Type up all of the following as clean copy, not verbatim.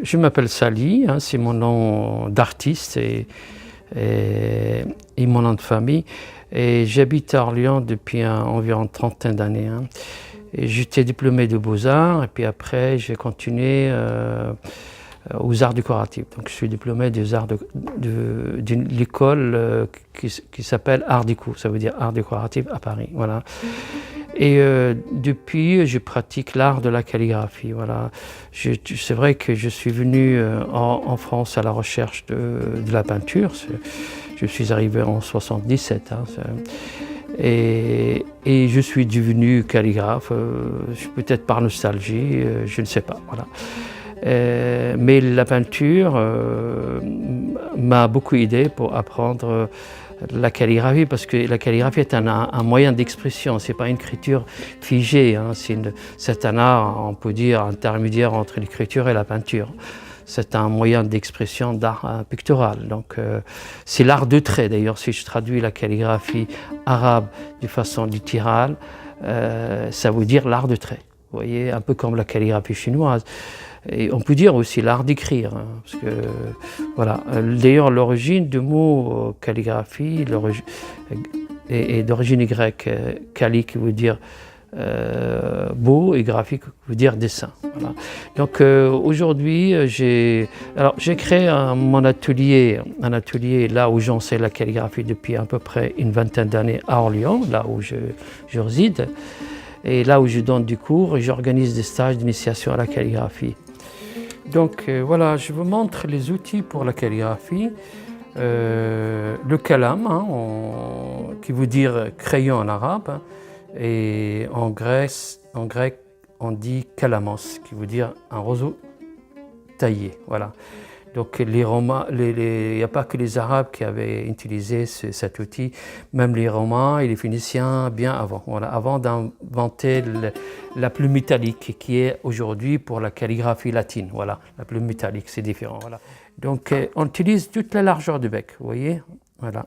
Je m'appelle Sali, hein, c'est mon nom d'artiste et mon nom de famille. Et j'habite à Orléans depuis environ une trentaine d'années. Hein. J'étais diplômé de Beaux-Arts et puis après j'ai continué aux arts décoratifs. Donc je suis diplômé des arts de l'école qui s'appelle Art Déco, ça veut dire art décoratif à Paris. Voilà. Et depuis, je pratique l'art de la calligraphie. Voilà. C'est vrai que je suis venu en France à la recherche de la peinture. Je suis arrivé en 77. Hein, et je suis devenu calligraphe, peut-être par nostalgie, je ne sais pas. Voilà. Mais la peinture m'a beaucoup aidé pour apprendre la calligraphie, parce que la calligraphie est un moyen d'expression, c'est pas une écriture figée, hein, c'est un art, on peut dire, intermédiaire entre l'écriture et la peinture. C'est un moyen d'expression d'art pictural. Donc c'est l'art de trait. D'ailleurs, si je traduis la calligraphie arabe de façon littérale, ça veut dire l'art de trait. Vous voyez, un peu comme la calligraphie chinoise. Et on peut dire aussi l'art d'écrire, hein, parce que voilà. D'ailleurs, l'origine du mot calligraphie est d'origine grecque, kali qui veut dire beau et graphique qui veut dire dessin. Voilà. Donc aujourd'hui, j'ai créé un atelier là où j'enseigne la calligraphie depuis à peu près une vingtaine d'années à Orléans, là où je réside, et là où je donne du cours et j'organise des stages d'initiation à la calligraphie. Donc voilà, je vous montre les outils pour la calligraphie. Le kalam, hein, qui veut dire crayon en arabe, hein, et en grec on dit kalamos, qui veut dire un roseau taillé. Voilà. Donc les Romains, il n'y a pas que les Arabes qui avaient utilisé cet outil, même les Romains et les Phéniciens bien avant. Voilà, avant d'inventer la plume métallique qui est aujourd'hui pour la calligraphie latine. Voilà, la plume métallique, c'est différent. Voilà. Donc on utilise toute la largeur du bec, vous voyez. Voilà.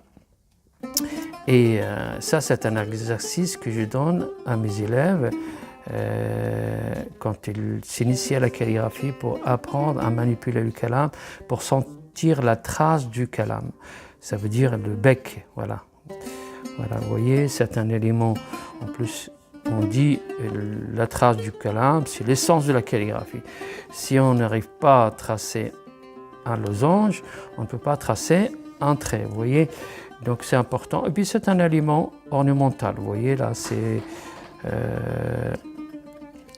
Et ça, c'est un exercice que je donne à mes élèves quand ils s'initient à la calligraphie pour apprendre à manipuler le kalam, pour sentir la trace du kalam. Ça veut dire le bec, voilà. Voilà, vous voyez, c'est un élément, en plus, on dit la trace du kalam, c'est l'essence de la calligraphie. Si on n'arrive pas à tracer un losange, on ne peut pas tracer un trait, vous voyez. Donc c'est important. Et puis c'est un élément ornemental, vous voyez, là, c'est...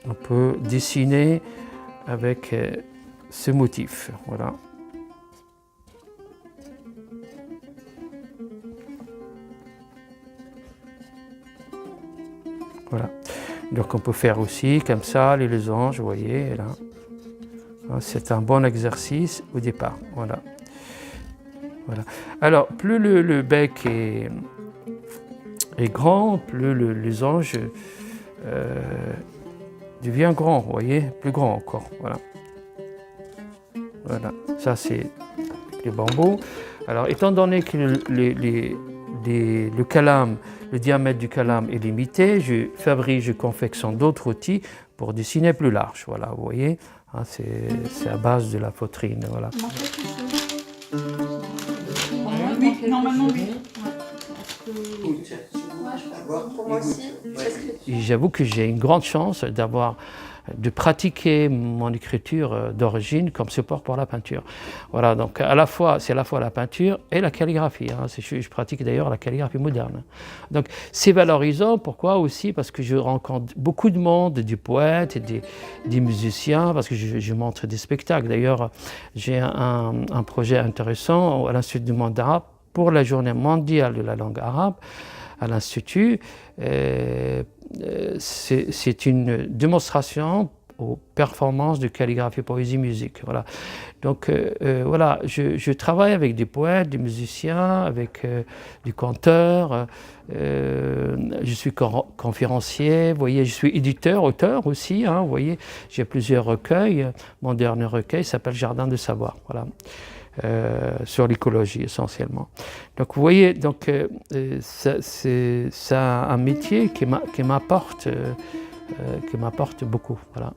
on peut dessiner avec ce motif, voilà. Voilà. Donc on peut faire aussi comme ça les losanges, vous voyez, là. C'est un bon exercice au départ, voilà. Voilà. Alors, plus le bec est grand, plus le losange devient grand, vous voyez, plus grand encore, voilà. Voilà, ça c'est les bambous. Alors, étant donné que le kalam, le diamètre du kalam est limité, je confectionne d'autres outils pour dessiner plus large, voilà, vous voyez, hein, c'est à base de la poitrine, voilà. Oui, normalement oui. Pour moi aussi. J'avoue que j'ai une grande chance de pratiquer mon écriture d'origine comme support pour la peinture. Voilà, donc c'est à la fois la peinture et la calligraphie. Hein. Je pratique d'ailleurs la calligraphie moderne. Donc c'est valorisant, pourquoi aussi? Parce que je rencontre beaucoup de monde, des poètes et des musiciens, parce que je montre des spectacles. D'ailleurs, j'ai un projet intéressant à l'Institut du monde arabe pour la journée mondiale de la langue arabe à l'Institut. C'est une démonstration aux performances de calligraphie, poésie, musique. Voilà. Donc voilà, je travaille avec des poètes, des musiciens, avec des conteurs. Je suis conférencier, vous voyez, je suis éditeur, auteur aussi. Hein, vous voyez, j'ai plusieurs recueils. Mon dernier recueil s'appelle Jardin de savoir. Voilà. Sur l'écologie essentiellement. Donc vous voyez, donc, c'est un métier qui m'apporte beaucoup. Voilà.